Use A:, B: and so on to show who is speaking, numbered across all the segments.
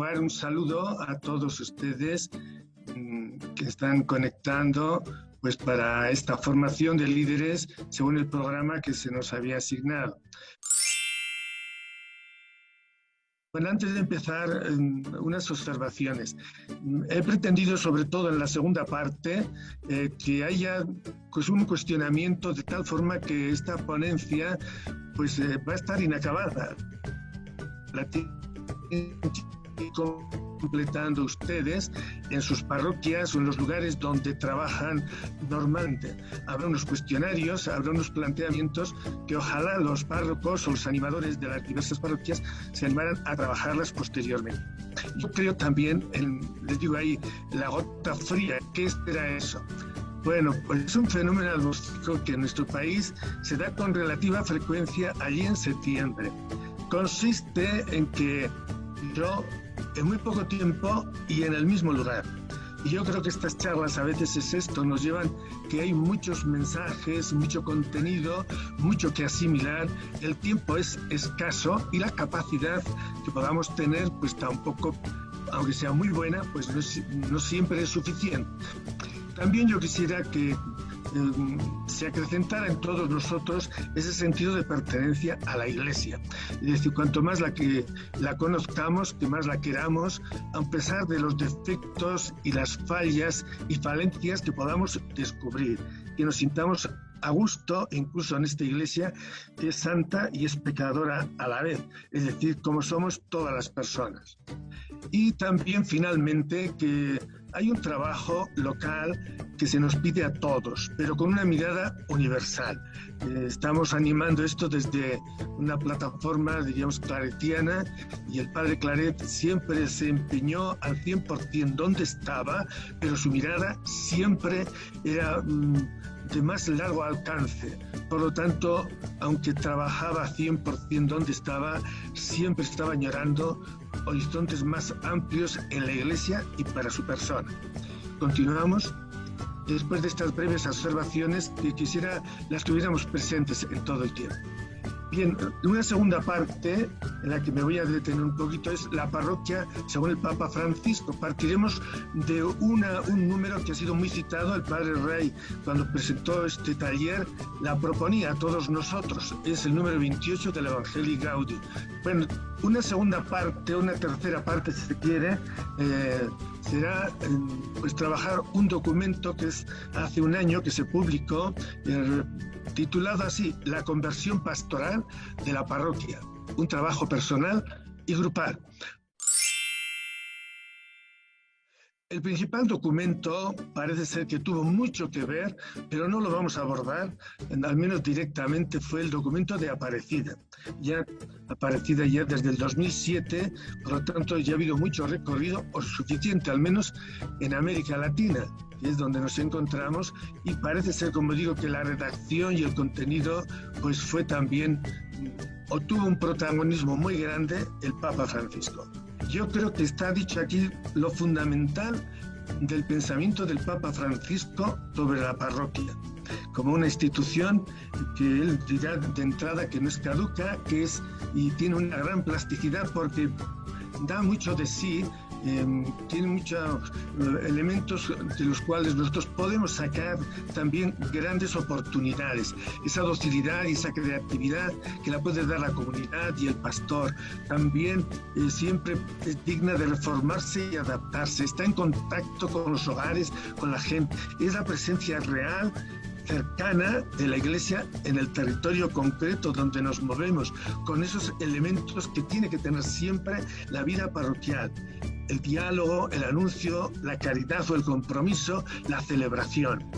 A: llevar un saludo a todos ustedes que están conectando pues para esta formación de líderes según el programa que se nos había asignado. Bueno, antes de empezar, unas observaciones. He pretendido, sobre todo en la segunda parte, que haya pues, un cuestionamiento de tal forma que esta ponencia pues, va a estar inacabada. La tienen completando ustedes en sus parroquias o en los lugares donde trabajan normalmente. Habrá unos cuestionarios, habrá unos planteamientos que ojalá los párrocos o los animadores de las diversas parroquias se animaran a trabajarlas posteriormente. Yo creo también, les digo ahí, la gota fría, ¿qué será eso? Bueno, pues es un fenómeno atmosférico que en nuestro país se da con relativa frecuencia allí en septiembre. Consiste en que yo en muy poco tiempo y en el mismo lugar. Y yo creo que estas charlas a veces es esto, nos llevan que hay muchos mensajes, mucho contenido, mucho que asimilar, el tiempo es escaso y la capacidad que podamos tener pues tampoco, aunque sea muy buena, pues no siempre es suficiente. También yo quisiera que se acrecentara en todos nosotros ese sentido de pertenencia a la Iglesia. Es decir, cuanto más la conozcamos, que más la queramos, a pesar de los defectos y las fallas y falencias que podamos descubrir, que nos sintamos a gusto, incluso en esta Iglesia, que es santa y es pecadora a la vez, es decir, como somos todas las personas. Y también, finalmente, que hay un trabajo local que se nos pide a todos, pero con una mirada universal. Estamos animando esto desde una plataforma, diríamos, claretiana, y el padre Claret siempre se empeñó al 100% donde estaba, pero su mirada siempre era de más largo alcance. Por lo tanto, aunque trabajaba 100% donde estaba, siempre estaba añorando horizontes más amplios en la Iglesia y para su persona. Continuamos. Después de estas breves observaciones, que quisiera las tuviéramos presentes en todo el tiempo. Bien, una segunda parte en la que me voy a detener un poquito es la parroquia según el Papa Francisco. Partiremos de un número que ha sido muy citado. El Padre Rey, cuando presentó este taller, la proponía a todos nosotros. Es el número 28 del Evangelii Gaudium. Bueno, una segunda parte, una tercera parte, si se quiere, será pues trabajar un documento que es hace un año que se publicó, titulado así, La conversión pastoral de la parroquia, un trabajo personal y grupal. El principal documento parece ser que tuvo mucho que ver, pero no lo vamos a abordar, al menos directamente, fue el documento de Aparecida. Ya Aparecida ya desde el 2007, por lo tanto ya ha habido mucho recorrido, o suficiente al menos, en América Latina, que es donde nos encontramos, y parece ser, como digo, que la redacción y el contenido pues fue también, o tuvo un protagonismo muy grande el Papa Francisco. Yo creo que está dicho aquí lo fundamental del pensamiento del Papa Francisco sobre la parroquia, como una institución que él dirá de entrada que no es caduca, que es y tiene una gran plasticidad porque da mucho de sí, tiene muchos elementos de los cuales nosotros podemos sacar también grandes oportunidades. Esa docilidad y esa creatividad que la puede dar la comunidad y el pastor. También siempre es digna de reformarse y adaptarse. Está en contacto con los hogares, con la gente. Es la presencia real, cercana de la Iglesia en el territorio concreto donde nos movemos, con esos elementos que tiene que tener siempre la vida parroquial: el diálogo, el anuncio, la caridad o el compromiso, la celebración.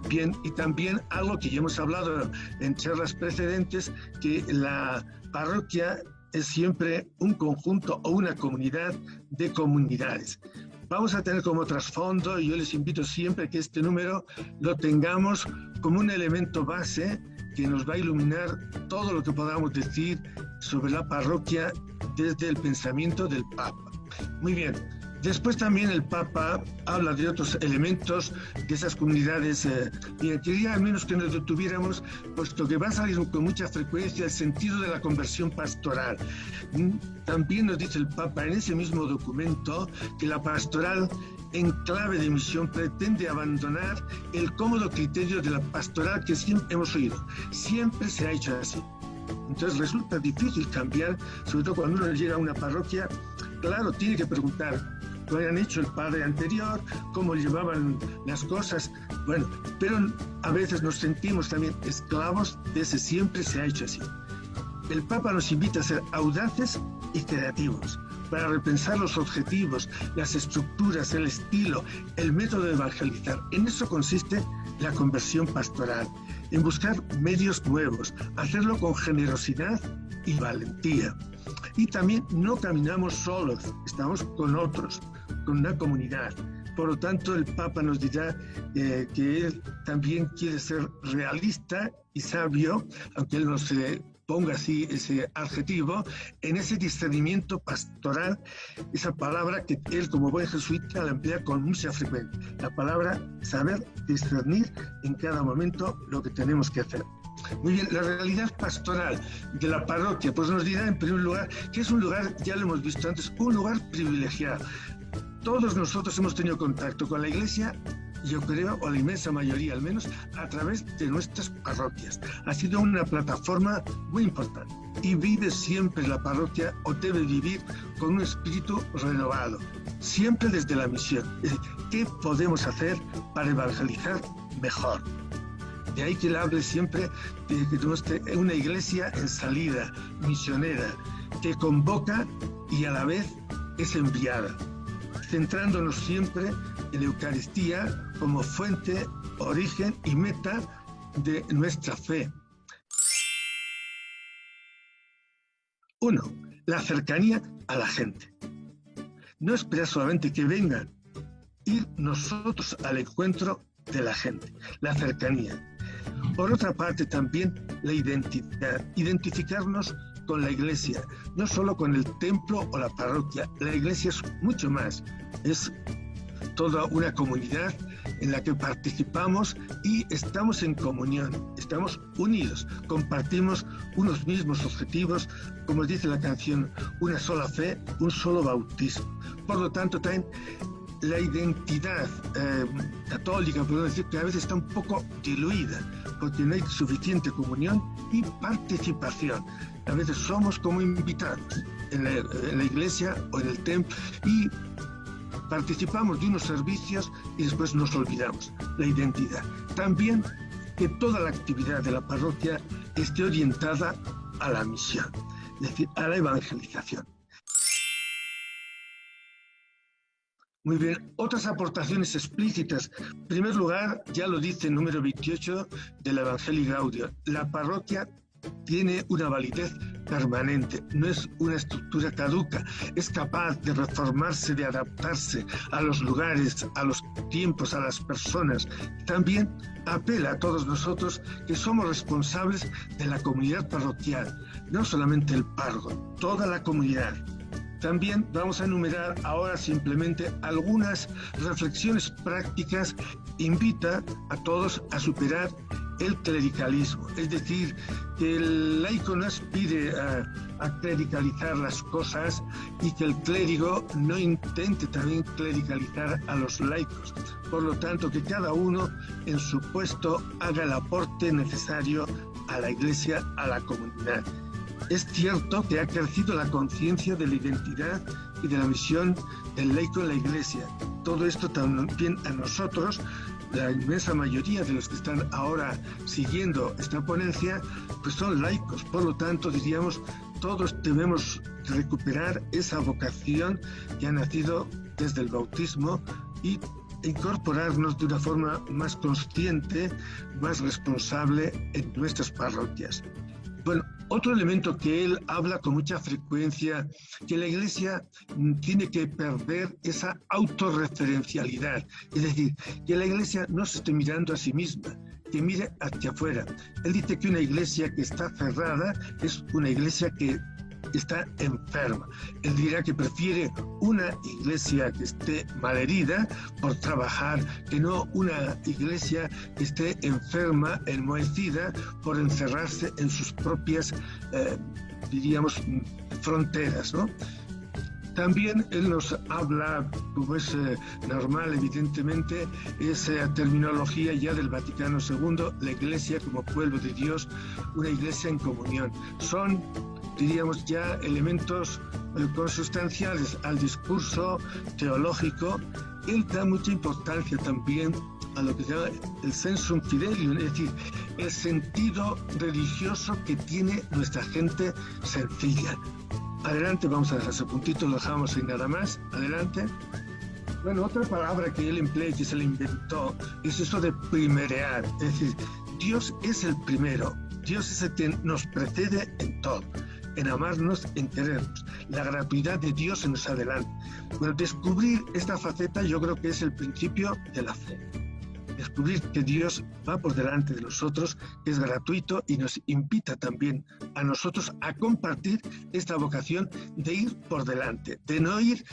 A: Bien, y también algo que ya hemos hablado en charlas precedentes, que la parroquia es siempre un conjunto o una comunidad de comunidades. Vamos a tener como trasfondo, y yo les invito siempre que este número lo tengamos como un elemento base que nos va a iluminar todo lo que podamos decir sobre la parroquia desde el pensamiento del Papa. Muy bien, Después también el Papa habla de otros elementos de esas comunidades y quería al menos que nos detuviéramos, puesto que va a salir con mucha frecuencia el sentido de la conversión pastoral. También nos dice el Papa en ese mismo documento que la pastoral en clave de misión pretende abandonar el cómodo criterio de la pastoral que siempre hemos oído. Siempre se ha hecho así. Entonces resulta difícil cambiar, sobre todo cuando uno llega a una parroquia. Claro, tiene que preguntar lo habían hecho el padre anterior, cómo llevaban las cosas, bueno, pero a veces nos sentimos también esclavos de ese siempre se ha hecho así. El Papa nos invita a ser audaces y creativos para repensar los objetivos, las estructuras, el estilo, el método de evangelizar. En eso consiste la conversión pastoral, en buscar medios nuevos, hacerlo con generosidad y valentía. Y también no caminamos solos, estamos con otros, con una comunidad. Por lo tanto, el Papa nos dirá que él también quiere ser realista y sabio, aunque él no se ponga así ese adjetivo, en ese discernimiento pastoral, esa palabra que él como buen jesuita la emplea con mucha frecuencia, la palabra saber discernir en cada momento lo que tenemos que hacer. Muy bien, la realidad pastoral de la parroquia, pues nos dirá en primer lugar que es un lugar, ya lo hemos visto antes, un lugar privilegiado. Todos nosotros hemos tenido contacto con la Iglesia, yo creo, o la inmensa mayoría al menos, a través de nuestras parroquias. Ha sido una plataforma muy importante y vive siempre la parroquia o debe vivir con un espíritu renovado, siempre desde la misión. Es decir, ¿qué podemos hacer para evangelizar mejor? De ahí que él hable siempre de que tenemos una iglesia en salida, misionera, que convoca y a la vez es enviada, centrándonos siempre en la Eucaristía como fuente, origen y meta de nuestra fe. 1. La cercanía a la gente. No esperar solamente que vengan, ir nosotros al encuentro de la gente, la cercanía. Por otra parte también la identidad, identificarnos con la Iglesia, no solo con el templo o la parroquia. La Iglesia es mucho más, es toda una comunidad en la que participamos y estamos en comunión, estamos unidos, compartimos unos mismos objetivos, como dice la canción, una sola fe, un solo bautismo. Por lo tanto, también la identidad católica, podemos decir que a veces está un poco diluida, porque no hay suficiente comunión y participación. A veces somos como invitados en la iglesia o en el templo y participamos de unos servicios y después nos olvidamos. La identidad. También que toda la actividad de la parroquia esté orientada a la misión, es decir, a la evangelización. Muy bien, otras aportaciones explícitas. En primer lugar, ya lo dice el número 28 de la Evangelii Gaudium, la parroquia tiene una validez permanente, no es una estructura caduca, es capaz de reformarse, de adaptarse a los lugares, a los tiempos, a las personas. También apela a todos nosotros que somos responsables de la comunidad parroquial, no solamente el párroco, toda la comunidad. También vamos a enumerar ahora simplemente algunas reflexiones prácticas. Invita a todos a superar el clericalismo, es decir, que el laico no aspire a clericalizar las cosas y que el clérigo no intente también clericalizar a los laicos. Por lo tanto, que cada uno en su puesto haga el aporte necesario a la Iglesia, a la comunidad. Es cierto que ha crecido la conciencia de la identidad y de la misión del laico en la Iglesia. Todo esto también a nosotros, la inmensa mayoría de los que están ahora siguiendo esta ponencia, pues son laicos. Por lo tanto, diríamos, todos debemos recuperar esa vocación que ha nacido desde el bautismo y incorporarnos de una forma más consciente, más responsable en nuestras parroquias. Bueno, otro elemento que él habla con mucha frecuencia, que la Iglesia tiene que perder esa autorreferencialidad, es decir, que la Iglesia no se esté mirando a sí misma, que mire hacia afuera. Él dice que una Iglesia que está cerrada es una Iglesia que está enferma. Él dirá que prefiere una iglesia que esté malherida por trabajar que no una iglesia que esté enferma, enmohecida por encerrarse en sus propias, diríamos, fronteras, ¿no? También él nos habla, como es normal, evidentemente, esa terminología ya del Vaticano II, la Iglesia como pueblo de Dios, una iglesia en comunión. Son, diríamos ya, elementos consustanciales al discurso teológico. Él da mucha importancia también a lo que se llama el sensum fidelium, es decir, el sentido religioso que tiene nuestra gente sencilla. Adelante, vamos a dejar ese puntito, lo dejamos sin nada más. Adelante. Bueno, otra palabra que él emplea y que se le inventó es eso de primerear. Es decir, Dios es el primero. Dios es el que nos precede en todo, en amarnos, en querernos. La gratuidad de Dios se nos adelanta. Bueno, descubrir esta faceta yo creo que es el principio de la fe. Descubrir que Dios va por delante de nosotros, que es gratuito y nos invita también a nosotros a compartir esta vocación de ir por delante, de no ir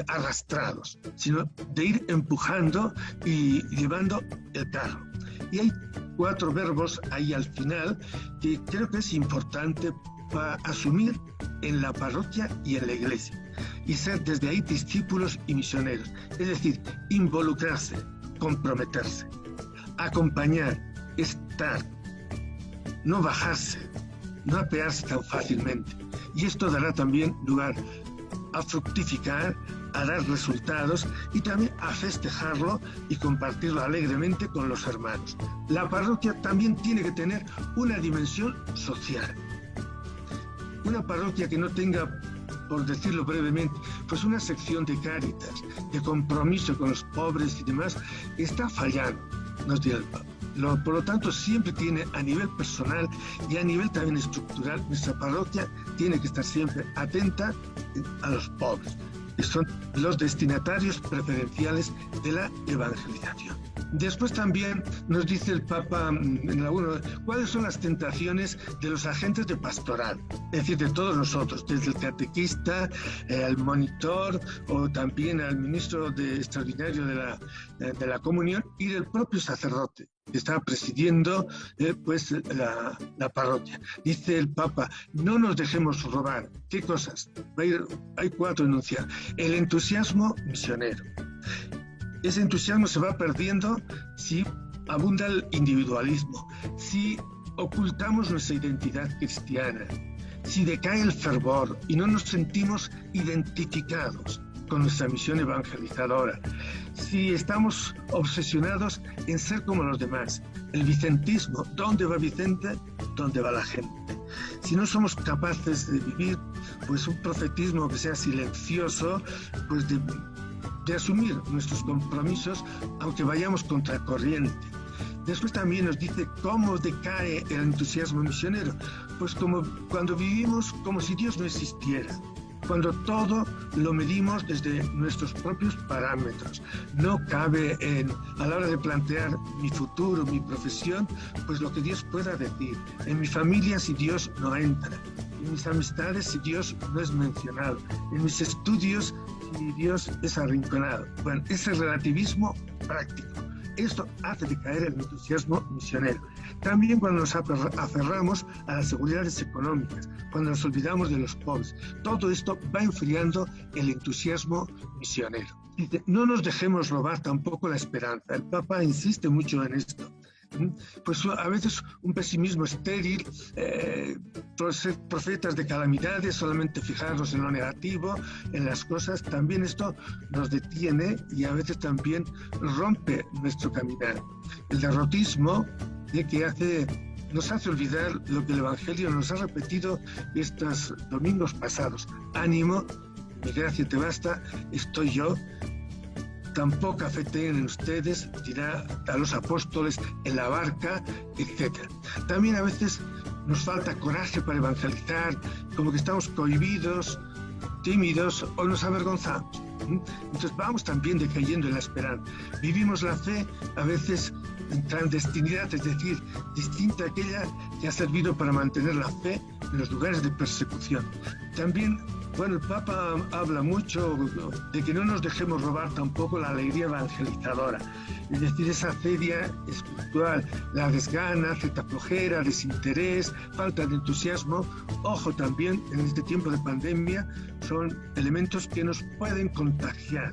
A: arrastrados, sino de ir empujando y llevando el carro. Y hay 4 verbos ahí al final que creo que es importante para asumir en la parroquia y en la iglesia y ser desde ahí discípulos y misioneros, es decir, involucrarse, comprometerse, acompañar, estar, no bajarse, no apearse tan fácilmente. Y esto dará también lugar a fructificar, a dar resultados y también a festejarlo y compartirlo alegremente con los hermanos. La parroquia también tiene que tener una dimensión social. Una parroquia que no tenga, por decirlo brevemente, pues una sección de cáritas, de compromiso con los pobres y demás, está fallando, nos dirá el Papa. Por lo tanto, siempre tiene a nivel personal y a nivel también estructural, nuestra parroquia tiene que estar siempre atenta a los pobres, que son los destinatarios preferenciales de la evangelización. Después también nos dice el Papa en la 1, cuáles son las tentaciones de los agentes de pastoral, es decir, de todos nosotros, desde el catequista, al monitor o también al ministro extraordinario de la comunión y del propio sacerdote que está presidiendo pues la parroquia. Dice el Papa, no nos dejemos robar. ¿Qué cosas? Hay 4 enunciados. El entusiasmo misionero. Ese entusiasmo se va perdiendo si abunda el individualismo, si ocultamos nuestra identidad cristiana, si decae el fervor y no nos sentimos identificados con nuestra misión evangelizadora, si estamos obsesionados en ser como los demás, el vicentismo, ¿dónde va Vicente? ¿Dónde va la gente? Si no somos capaces de vivir pues un profetismo que sea silencioso, pues de asumir nuestros compromisos aunque vayamos contracorriente. Después también nos dice cómo decae el entusiasmo misionero, pues como cuando vivimos como si Dios no existiera, cuando todo lo medimos desde nuestros propios parámetros. No cabe a la hora de plantear mi futuro, mi profesión, pues lo que Dios pueda decir. En mi familia si Dios no entra, en mis amistades si Dios no es mencionado, en mis estudios si Dios es arrinconado. Bueno, ese relativismo práctico, esto hace decaer el entusiasmo misionero. También cuando nos aferramos a las seguridades económicas, cuando nos olvidamos de los pobres, todo esto va enfriando el entusiasmo misionero. Dice, no nos dejemos robar tampoco la esperanza. El Papa insiste mucho en esto. Pues a veces un pesimismo estéril, ser profetas de calamidades, solamente fijarnos en lo negativo, en las cosas, también esto nos detiene y a veces también rompe nuestro caminar. El derrotismo nos hace olvidar lo que el Evangelio nos ha repetido estos domingos pasados. Ánimo, mi gracia te basta, estoy yo. Tan poca fe tienen ustedes, dirá a los apóstoles en la barca, etc. También a veces nos falta coraje para evangelizar, como que estamos cohibidos, tímidos o nos avergonzamos. Entonces vamos también decayendo en la esperanza. Vivimos la fe a veces en clandestinidad, es decir, distinta a aquella que ha servido para mantener la fe en los lugares de persecución. También, bueno, el Papa habla mucho de que no nos dejemos robar tampoco la alegría evangelizadora, es decir, esa acedia espiritual, la desgana, cierta flojera, desinterés, falta de entusiasmo. Ojo, también en este tiempo de pandemia son elementos que nos pueden contagiar.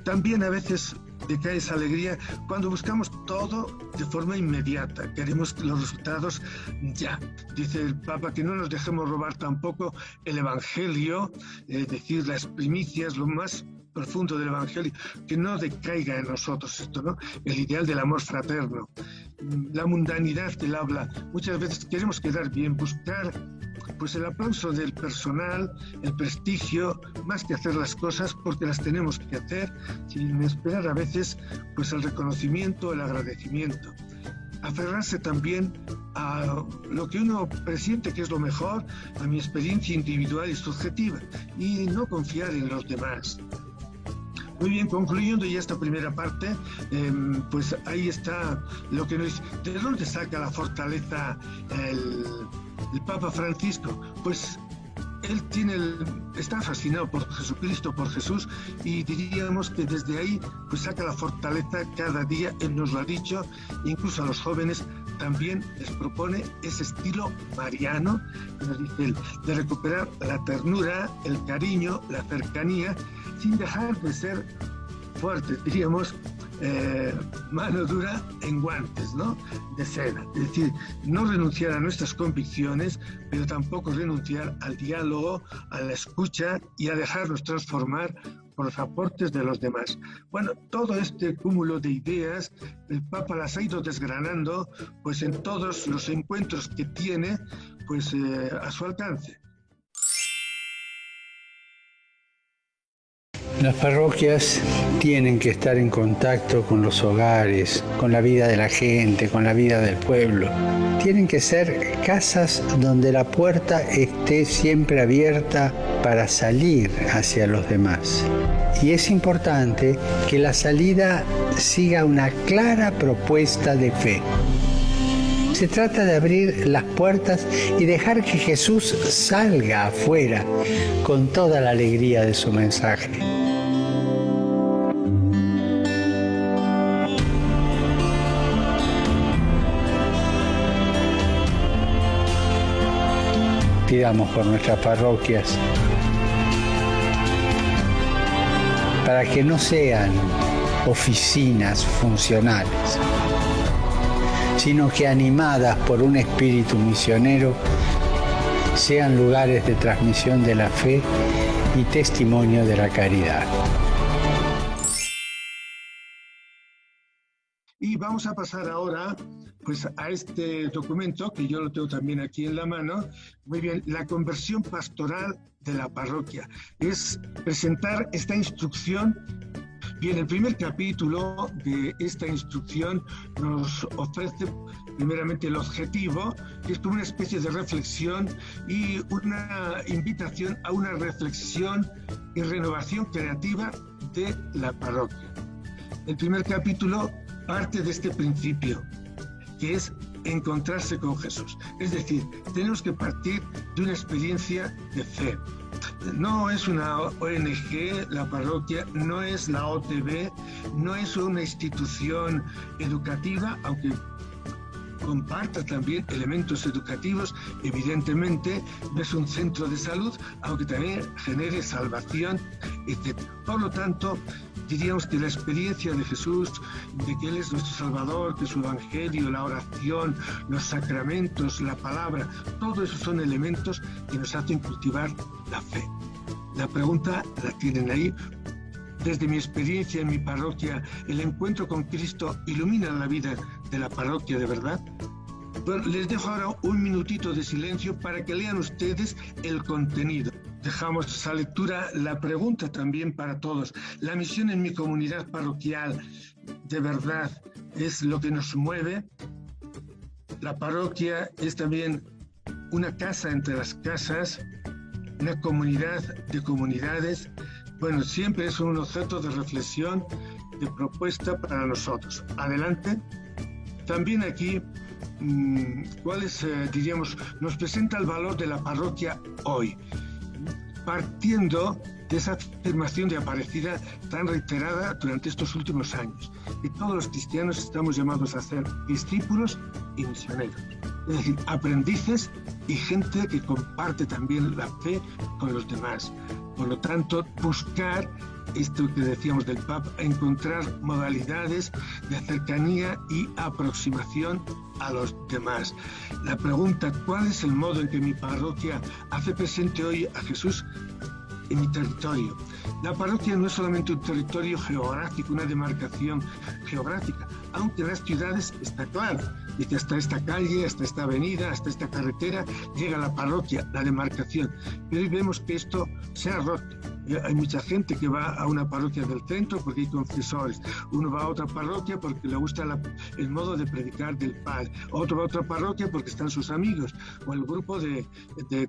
A: También a veces decae esa alegría cuando buscamos todo de forma inmediata, queremos los resultados ya. Dice el Papa que no nos dejemos robar tampoco el Evangelio, es decir, las primicias, lo más profundo del Evangelio, que no decaiga en nosotros esto, ¿no? El ideal del amor fraterno, la mundanidad que él habla. Muchas veces queremos quedar bien, buscar pues el aplauso del personal, el prestigio, más que hacer las cosas porque las tenemos que hacer, sin esperar a veces pues el reconocimiento, el agradecimiento. Aferrarse también a lo que uno presiente que es lo mejor, a mi experiencia individual y subjetiva, y no confiar en los demás. Muy bien, concluyendo ya esta primera parte, pues ahí está lo que nos dice. ¿De dónde saca la fortaleza el Papa Francisco? Pues él está fascinado por Jesucristo, por Jesús, y diríamos que desde ahí pues saca la fortaleza cada día. Él nos lo ha dicho, incluso a los jóvenes también les propone ese estilo mariano, nos dice él, de recuperar la ternura, el cariño, la cercanía, sin dejar de ser fuertes, diríamos, mano dura en guantes, ¿no? De seda. Es decir, no renunciar a nuestras convicciones, pero tampoco renunciar al diálogo, a la escucha y a dejarnos transformar por los aportes de los demás. Bueno, todo este cúmulo de ideas, el Papa las ha ido desgranando pues en todos los encuentros que tiene pues a su alcance.
B: Las parroquias tienen que estar en contacto con los hogares, con la vida de la gente, con la vida del pueblo. Tienen que ser casas donde la puerta esté siempre abierta para salir hacia los demás. Y es importante que la salida siga una clara propuesta de fe. Se trata de abrir las puertas y dejar que Jesús salga afuera con toda la alegría de su mensaje. Pidamos por nuestras parroquias para que no sean oficinas funcionales, sino que animadas por un espíritu misionero sean lugares de transmisión de la fe y testimonio de la caridad.
A: Y vamos a pasar ahora pues a este documento, que yo lo tengo también aquí en la mano. Muy bien, la conversión pastoral de la parroquia. Es presentar esta instrucción. Bien, el primer capítulo de esta instrucción nos ofrece primeramente el objetivo, que es como una especie de reflexión y una invitación a una reflexión y renovación creativa de la parroquia. El primer capítulo parte de este principio, que es encontrarse con Jesús. Es decir, tenemos que partir de una experiencia de fe. No es una ONG, la parroquia, no es la OTB, no es una institución educativa, aunque comparta también elementos educativos, evidentemente no es un centro de salud, aunque también genere salvación, etc. Por lo tanto, diríamos que la experiencia de Jesús, de que Él es nuestro Salvador, que su Evangelio, la oración, los sacramentos, la palabra, todo eso son elementos que nos hacen cultivar la fe. La pregunta la tienen ahí. Desde mi experiencia en mi parroquia, ¿el encuentro con Cristo ilumina la vida de la parroquia de verdad? Bueno, les dejo ahora un minutito de silencio para que lean ustedes el contenido. Dejamos esa lectura, la pregunta también para todos. ¿La misión en mi comunidad parroquial de verdad es lo que nos mueve? La parroquia es también una casa entre las casas, una comunidad de comunidades. Bueno, siempre es un objeto de reflexión, de propuesta para nosotros. Adelante. También aquí diríamos, nos presenta el valor de la parroquia hoy, partiendo de esa afirmación de Aparecida tan reiterada durante estos últimos años, que todos los cristianos estamos llamados a ser discípulos y misioneros, es decir, aprendices y gente que comparte también la fe con los demás. Por lo tanto, buscar esto que decíamos del Papa, encontrar modalidades de cercanía y aproximación a los demás. La pregunta, ¿cuál es el modo en que mi parroquia hace presente hoy a Jesús en mi territorio? La parroquia no es solamente un territorio geográfico, una demarcación geográfica, aunque en las ciudades está claro, y que hasta esta calle, hasta esta avenida, hasta esta carretera llega la parroquia, la demarcación. Pero hoy vemos que esto se ha roto. Hay mucha gente que va a una parroquia del centro porque hay confesores. Uno va a otra parroquia porque le gusta el modo de predicar del padre. Otro va a otra parroquia porque están sus amigos o el grupo de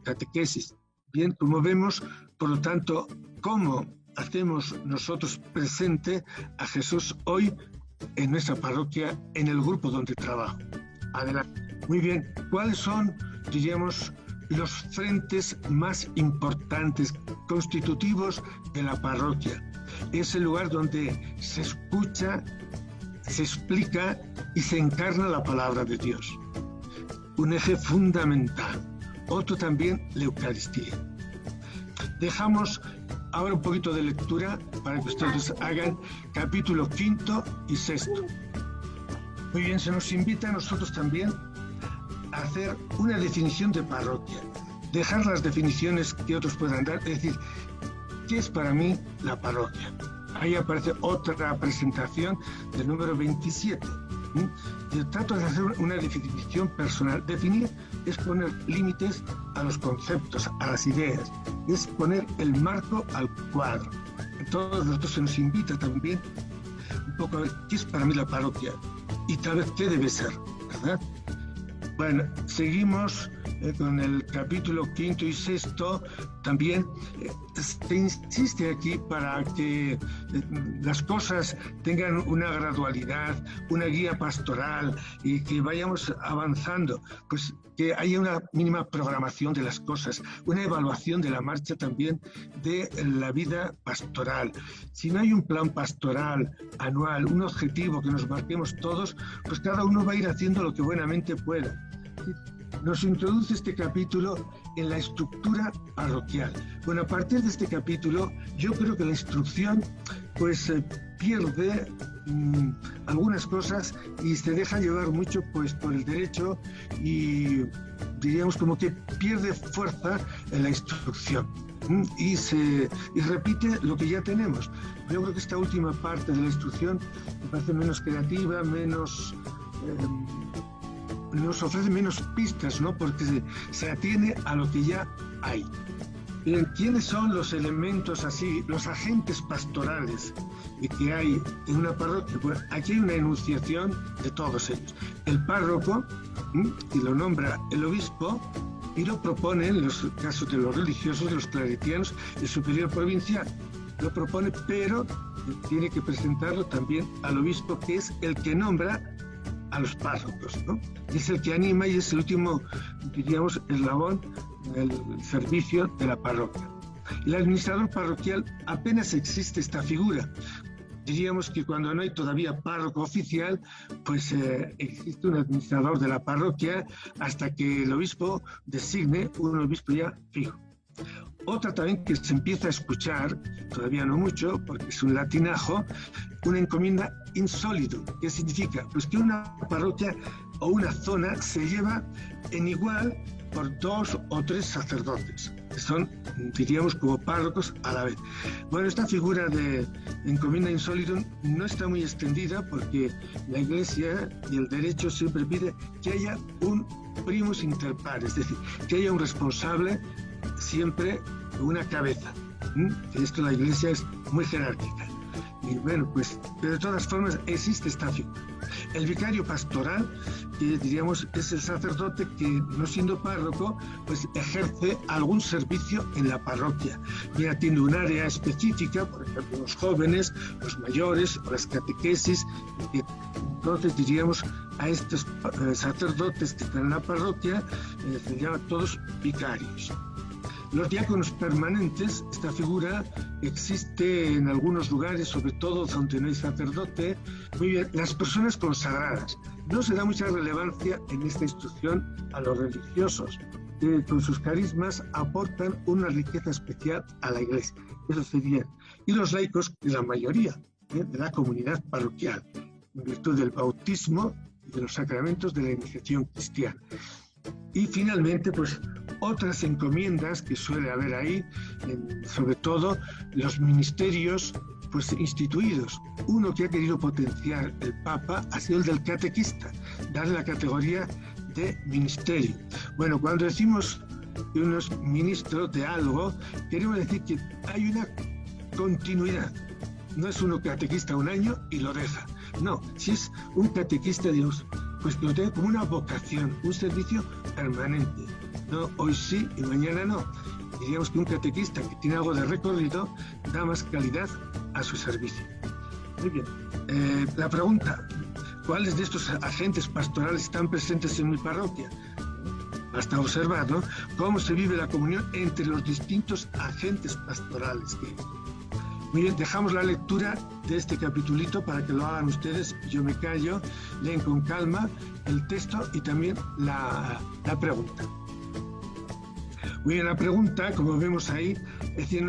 A: catequesis. Bien, como vemos, por lo tanto, ¿cómo hacemos nosotros presente a Jesús hoy en nuestra parroquia, en el grupo donde trabajo? Adelante. Muy bien, ¿cuáles son, diríamos, los frentes más importantes constitutivos de la parroquia? Es el lugar donde se escucha, se explica y se encarna la palabra de Dios. Un eje fundamental. Otro también, la Eucaristía. Dejamos ahora un poquito de lectura para que ustedes hagan capítulo 5 y 6. Muy bien, se nos invita a nosotros también a hacer una definición de parroquia, dejar las definiciones que otros puedan dar, es decir, ¿qué es para mí la parroquia? Ahí aparece otra presentación del número 27. Yo trato de hacer una definición personal. Definir es poner límites a los conceptos, a las ideas, es poner el marco al cuadro. A todos nosotros se nos invita también un poco a ver qué es para mí la parroquia y tal vez qué debe ser, ¿verdad? Bueno, seguimos con el capítulo 5 y 6. También se insiste aquí para que las cosas tengan una gradualidad, una guía pastoral y que vayamos avanzando, pues que haya una mínima programación de las cosas, una evaluación de la marcha también de la vida pastoral. Si no hay un plan pastoral anual, un objetivo que nos marquemos todos, pues cada uno va a ir haciendo lo que buenamente pueda. Nos introduce este capítulo en la estructura parroquial. Bueno, a partir de este capítulo, yo creo que la instrucción pues pierde algunas cosas y se deja llevar mucho pues por el derecho y diríamos como que pierde fuerza en la instrucción y repite lo que ya tenemos. Yo creo que esta última parte de la instrucción me parece menos creativa, nos ofrece menos pistas, ¿no? Porque se atiene a lo que ya hay. Bien, ¿quiénes son los elementos así, los agentes pastorales que hay en una parroquia? Pues aquí hay una enunciación de todos ellos. El párroco, que lo nombra el obispo, y lo propone, en los casos de los religiosos, de los claretianos, el superior provincial. Lo propone, pero tiene que presentarlo también al obispo, que es el que nombra a los párrocos, ¿no? Es el que anima y es el último, diríamos, eslabón del servicio de la parroquia. El administrador parroquial, apenas existe esta figura. Diríamos que cuando no hay todavía párroco oficial, pues existe un administrador de la parroquia hasta que el obispo designe un obispo ya fijo. Otra también que se empieza a escuchar, todavía no mucho, porque es un latinajo, una encomienda insólito. ¿Qué significa? Pues que una parroquia o una zona se lleva en igual por 2 o 3 sacerdotes, que son, diríamos, como párrocos a la vez. Bueno, esta figura de encomienda insólito no está muy extendida porque la Iglesia y el derecho siempre pide que haya un primus inter pares, es decir, que haya un responsable siempre una cabeza. Esto la Iglesia es muy jerárquica. Y bueno, pues, pero de todas formas existe esta figura. El vicario pastoral, que diríamos es el sacerdote que, no siendo párroco, pues ejerce algún servicio en la parroquia. Bien atiende un área específica, por ejemplo, los jóvenes, los mayores o las catequesis. Entonces diríamos a estos sacerdotes que están en la parroquia, se llama todos vicarios. Los diáconos permanentes, esta figura existe en algunos lugares, sobre todo donde no hay sacerdote. Muy bien, las personas consagradas. No se da mucha relevancia en esta instrucción a los religiosos, que con sus carismas aportan una riqueza especial a la Iglesia. Eso sería. Y los laicos, la mayoría de la comunidad parroquial, en virtud del bautismo y de los sacramentos de la iniciación cristiana. Y finalmente, pues otras encomiendas que suele haber ahí, sobre todo los ministerios pues instituidos. Uno que ha querido potenciar el Papa ha sido el del catequista, darle la categoría de ministerio. Bueno, cuando decimos que uno es ministro de algo, queremos decir que hay una continuidad. No es uno catequista un año y lo deja. No, si es un catequista de Dios, pues lo tiene como una vocación, un servicio permanente. No, hoy sí y mañana no. Diríamos que un catequista que tiene algo de recorrido da más calidad a su servicio. Muy bien. La pregunta, ¿cuáles de estos agentes pastorales están presentes en mi parroquia? Basta observar, ¿no?, cómo se vive la comunión entre los distintos agentes pastorales que hay. Muy bien, dejamos la lectura de este capitulito para que lo hagan ustedes. Yo me callo, leen con calma el texto y también la pregunta. Muy bien, la pregunta, como vemos ahí, es decir,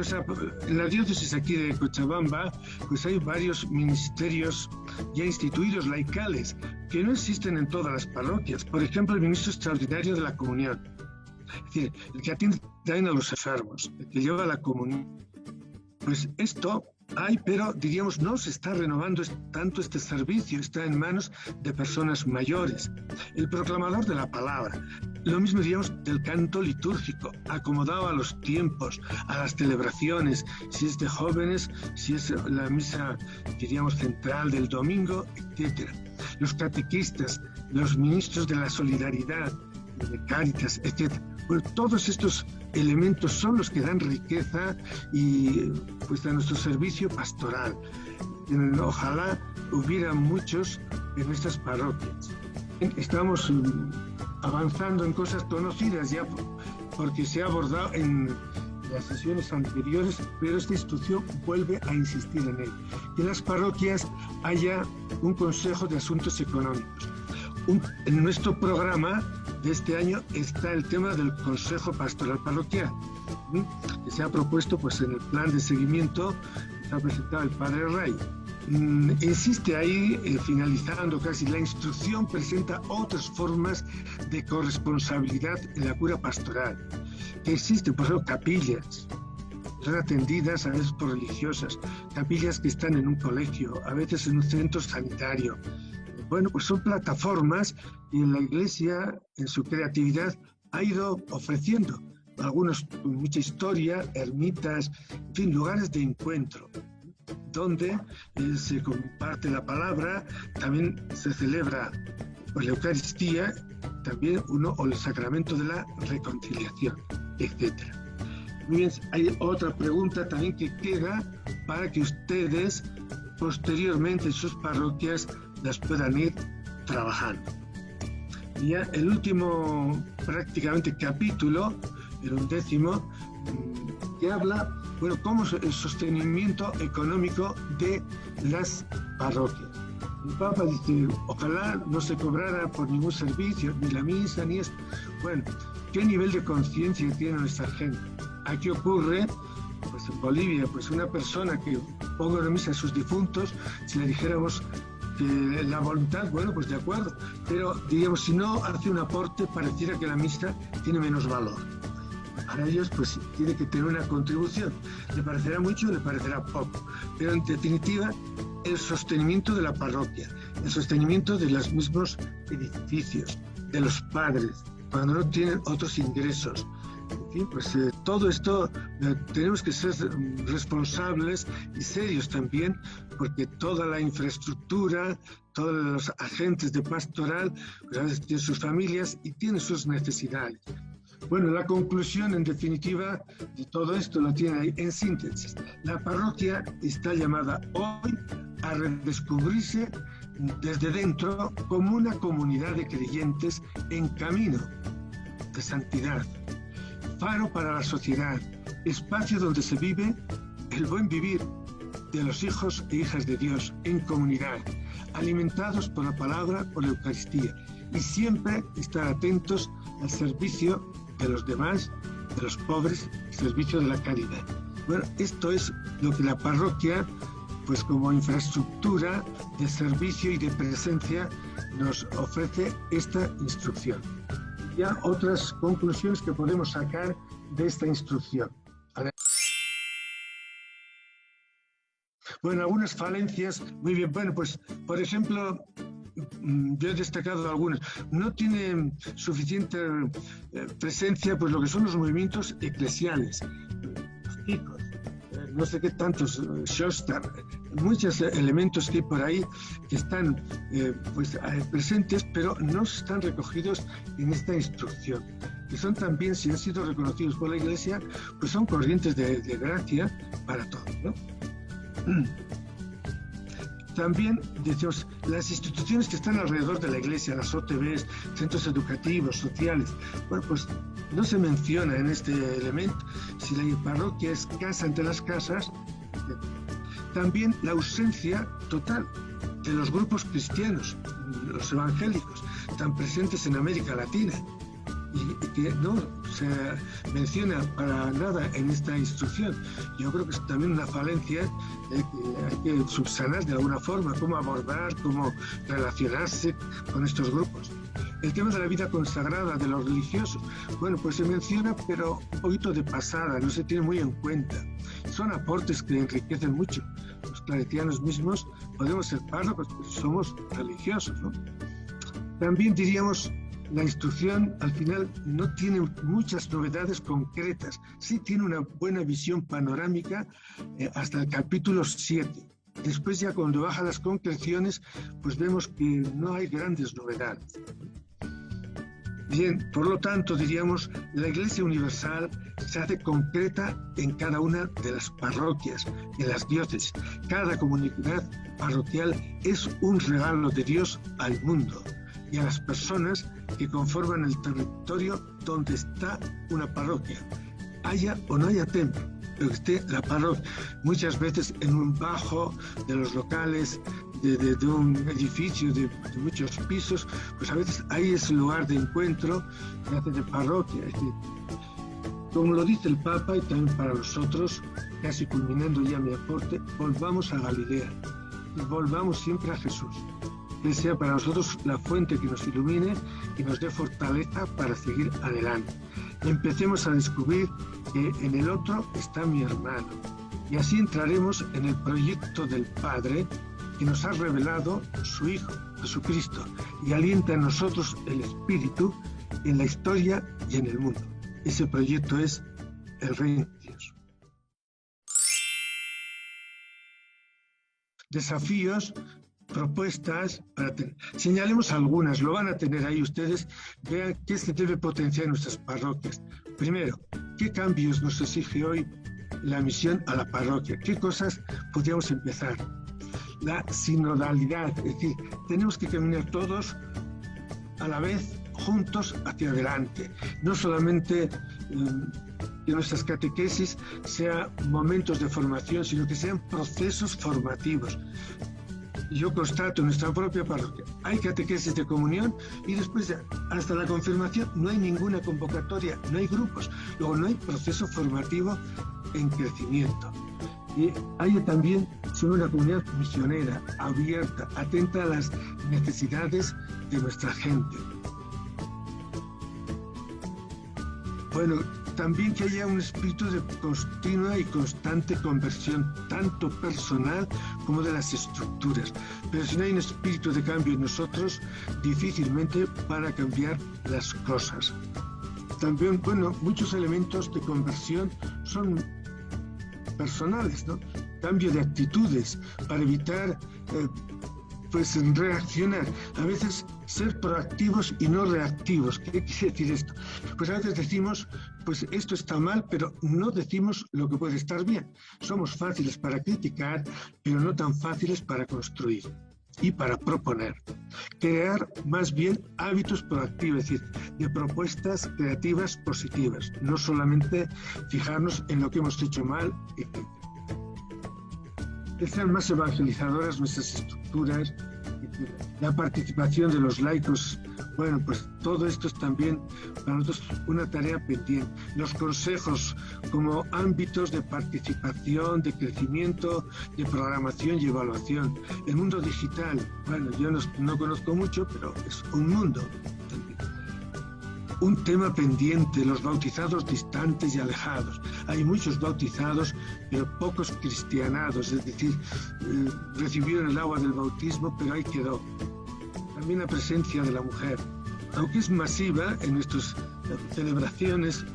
A: en la diócesis aquí de Cochabamba, pues hay varios ministerios ya instituidos laicales que no existen en todas las parroquias. Por ejemplo, el ministro extraordinario de la comunión, es decir, el que atiende también a los enfermos, el que lleva la comunión. Pues esto hay, pero diríamos no se está renovando tanto este servicio, está en manos de personas mayores. El proclamador de la palabra, lo mismo diríamos del canto litúrgico, acomodado a los tiempos, a las celebraciones, si es de jóvenes, si es la misa, diríamos, central del domingo, etc. Los catequistas, los ministros de la solidaridad, de Cáritas, etc. Bueno, todos estos elementos son los que dan riqueza y pues a nuestro servicio pastoral. Ojalá hubiera muchos en estas parroquias. Estamos avanzando en cosas conocidas ya porque se ha abordado en las sesiones anteriores, pero esta instrucción vuelve a insistir en ello. Que en las parroquias haya un consejo de asuntos económicos. En nuestro programa de este año está el tema del Consejo Pastoral Parroquial, que se ha propuesto pues en el plan de seguimiento que ha presentado el Padre Ray. Insiste ahí, finalizando casi la instrucción, presenta otras formas de corresponsabilidad en la cura pastoral. Que existen, por ejemplo, capillas, son atendidas a veces por religiosas, capillas que están en un colegio, a veces en un centro sanitario. Bueno, pues son plataformas que la Iglesia, en su creatividad, ha ido ofreciendo. Algunos con mucha historia, ermitas, en fin, lugares de encuentro, donde se comparte la palabra, también se celebra pues, la Eucaristía, también o el sacramento de la reconciliación, etc. Muy bien, hay otra pregunta también que queda para que ustedes posteriormente en sus parroquias las puedan ir trabajando. Y ya el último prácticamente capítulo, el 11º, que habla, bueno, cómo es el sostenimiento económico de las parroquias. El Papa dice, ojalá no se cobrara por ningún servicio, ni la misa, ni esto. Bueno, ¿qué nivel de conciencia tiene nuestra gente? Aquí ocurre, pues en Bolivia, pues una persona que ponga una misa a sus difuntos, si le dijéramos que la voluntad, bueno, pues de acuerdo, pero diríamos, si no hace un aporte, pareciera que la misa tiene menos valor. Para ellos, pues tiene que tener una contribución. Le parecerá mucho, le parecerá poco, pero en definitiva, el sostenimiento de la parroquia, el sostenimiento de los mismos edificios, de los padres, cuando no tienen otros ingresos, En fin, pues todo esto tenemos que ser responsables y serios también, porque toda la infraestructura, todos los agentes de pastoral, pues a veces tienen sus familias y tienen sus necesidades. Bueno, la conclusión, en definitiva, de todo esto lo tiene ahí en síntesis. La parroquia está llamada hoy a redescubrirse desde dentro como una comunidad de creyentes en camino de santidad, faro para la sociedad, espacio donde se vive el buen vivir de los hijos e hijas de Dios en comunidad, alimentados por la palabra, por la Eucaristía, y siempre estar atentos al servicio de los demás, de los pobres, servicio de la caridad. Bueno, esto es lo que la parroquia, pues como infraestructura de servicio y de presencia, nos ofrece esta instrucción. Ya otras conclusiones que podemos sacar de esta instrucción. Bueno, algunas falencias, muy bien. Bueno, pues, por ejemplo, yo he destacado algunas. No tiene suficiente presencia, pues, lo que son los movimientos eclesiales, los chicos, no sé qué tantos, Shostar, muchos elementos que hay por ahí que están presentes, pero no están recogidos en esta instrucción, que son también, si han sido reconocidos por la Iglesia, pues son corrientes de gracia para todos, ¿no? También decimos, las instituciones que están alrededor de la Iglesia, las OTBs, centros educativos, sociales, bueno, pues no se menciona en este elemento. Si la parroquia es casa entre las casas, también la ausencia total de los grupos cristianos, los evangélicos, tan presentes en América Latina, y que no se menciona para nada en esta instrucción. Yo creo que es también una falencia que hay que subsanar de alguna forma, cómo abordar, cómo relacionarse con estos grupos. El tema de la vida consagrada de los religiosos, bueno, pues se menciona, pero un poquito de pasada, no se tiene muy en cuenta. Son aportes que enriquecen mucho. Los claretianos mismos podemos ser párrocos, pero somos religiosos, ¿no? También diríamos, la instrucción al final no tiene muchas novedades concretas, sí tiene una buena visión panorámica hasta el capítulo 7. Después ya cuando baja las concreciones, pues vemos que no hay grandes novedades. Bien, por lo tanto diríamos, la Iglesia Universal se hace concreta en cada una de las parroquias, en las diócesis. Cada comunidad parroquial es un regalo de Dios al mundo y a las personas que conforman el territorio donde está una parroquia, haya o no haya templo, pero que esté la parroquia. Muchas veces en un bajo de los locales de un edificio de muchos pisos, pues a veces ahí es el lugar de encuentro, se hace de parroquia. Es decir, como lo dice el Papa, y también para nosotros, casi culminando ya mi aporte, volvamos a Galilea y volvamos siempre a Jesús. Que sea para nosotros la fuente que nos ilumine y nos dé fortaleza para seguir adelante. Empecemos a descubrir que en el otro está mi hermano, y así entraremos en el proyecto del Padre que nos ha revelado su Hijo, Jesucristo, y alienta en nosotros el Espíritu en la historia y en el mundo. Ese proyecto es el Reino de Dios. Desafíos, propuestas para tener. Señalemos algunas, lo van a tener ahí ustedes. Vean qué se debe potenciar en nuestras parroquias. Primero, ¿qué cambios nos exige hoy la misión a la parroquia? ¿Qué cosas podríamos empezar? La sinodalidad, es decir, tenemos que caminar todos a la vez, juntos hacia adelante. No solamente que nuestras catequesis sean momentos de formación, sino que sean procesos formativos. Yo constato en nuestra propia parroquia, hay catequesis de comunión y después hasta la confirmación no hay ninguna convocatoria, no hay grupos, luego no hay proceso formativo en crecimiento. Y hay también ser una comunidad misionera, abierta, atenta a las necesidades de nuestra gente. Bueno, también que haya un espíritu de continua y constante conversión, tanto personal como de las estructuras. Pero si no hay un espíritu de cambio en nosotros, difícilmente van a cambiar las cosas. también, bueno, muchos elementos de conversión son personales, ¿no? Cambio de actitudes para evitar pues reaccionar, a veces ser proactivos y no reactivos. ¿Qué quiere decir esto? Pues a veces decimos, pues esto está mal, pero no decimos lo que puede estar bien. Somos fáciles para criticar, pero no tan fáciles para construir y para proponer. Crear más bien hábitos proactivos, es decir, de propuestas creativas positivas, no solamente fijarnos en lo que hemos hecho mal, etc. Que sean más evangelizadoras nuestras estructuras, la participación de los laicos. Bueno, pues todo esto es también para nosotros una tarea pendiente. Los consejos como ámbitos de participación, de crecimiento, de programación y evaluación. El mundo digital, bueno, yo no conozco mucho, pero es un mundo también. Un tema pendiente, los bautizados distantes y alejados. Hay muchos bautizados, pero pocos cristianados, es decir, recibieron el agua del bautismo, pero ahí quedó. También la presencia de la mujer, aunque es masiva en nuestras celebraciones,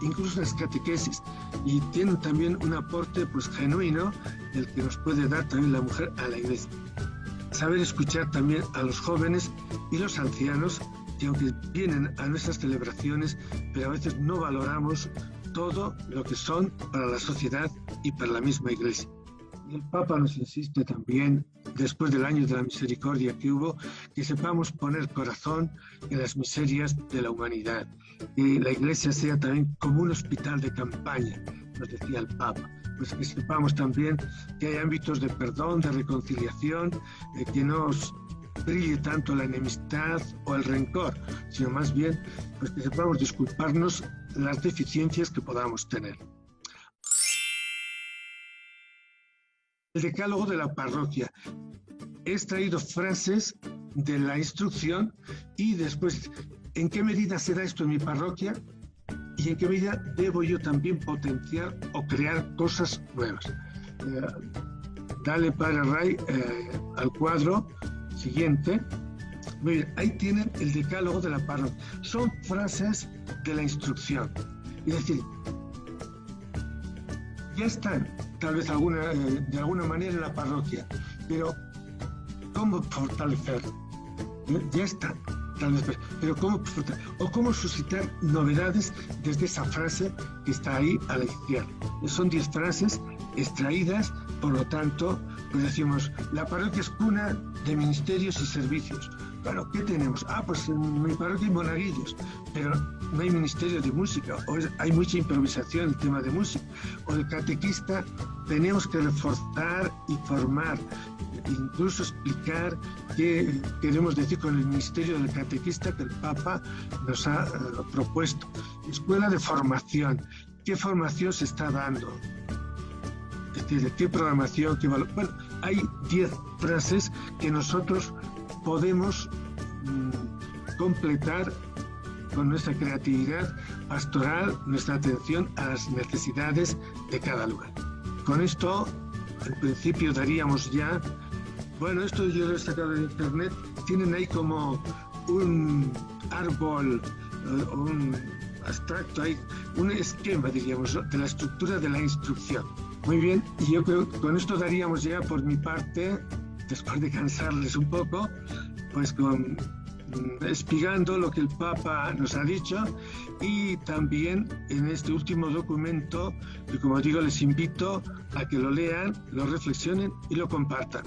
A: incluso las catequesis, y tienen también un aporte pues genuino, el que nos puede dar también la mujer a la iglesia. Saber escuchar también a los jóvenes y los ancianos, que aunque vienen a nuestras celebraciones, pero a veces no valoramos todo lo que son para la sociedad y para la misma iglesia. Y el Papa nos insiste también, después del año de la misericordia que hubo, que sepamos poner corazón en las miserias de la humanidad. Que la iglesia sea también como un hospital de campaña, nos decía el Papa. Pues que sepamos también que hay ámbitos de perdón, de reconciliación, que nos brille tanto la enemistad o el rencor, sino más bien pues que sepamos disculparnos las deficiencias que podamos tener. El decálogo de la parroquia. He extraído frases de la instrucción y después, ¿en qué medida se da esto en mi parroquia? ¿Y en qué medida debo yo también potenciar o crear cosas nuevas? Dale, Padre Ray, al cuadro siguiente. Muy bien, ahí tienen el decálogo de la parroquia. Son frases de la instrucción. Es decir, ya están, tal vez de alguna manera en la parroquia, pero ¿cómo fortalecer? Ya están, tal vez, pero ¿cómo fortalecer? O cómo suscitar novedades desde esa frase que está ahí a la izquierda. Son 10 frases extraídas, por lo tanto, pues decimos, la parroquia es cuna de ministerios y servicios. Bueno, ¿qué tenemos? Pues en mi parroquia hay monaguillos, pero no hay ministerio de música, o hay mucha improvisación en el tema de música. O el catequista, tenemos que reforzar y formar, incluso explicar qué queremos decir con el ministerio del catequista que el Papa nos ha propuesto. Escuela de formación, ¿qué formación se está dando? ¿De qué programación? Qué valor? Bueno, hay 10 frases que nosotros podemos completar con nuestra creatividad pastoral, nuestra atención a las necesidades de cada lugar. Con esto, en principio, daríamos ya, bueno, esto yo lo he sacado de internet, tienen ahí como un árbol, un abstracto, hay un esquema, diríamos, de la estructura de la instrucción. Muy bien, y yo creo que con esto daríamos ya por mi parte, después de cansarles un poco, pues espigando lo que el Papa nos ha dicho, y también en este último documento, que como digo les invito a que lo lean, lo reflexionen y lo compartan.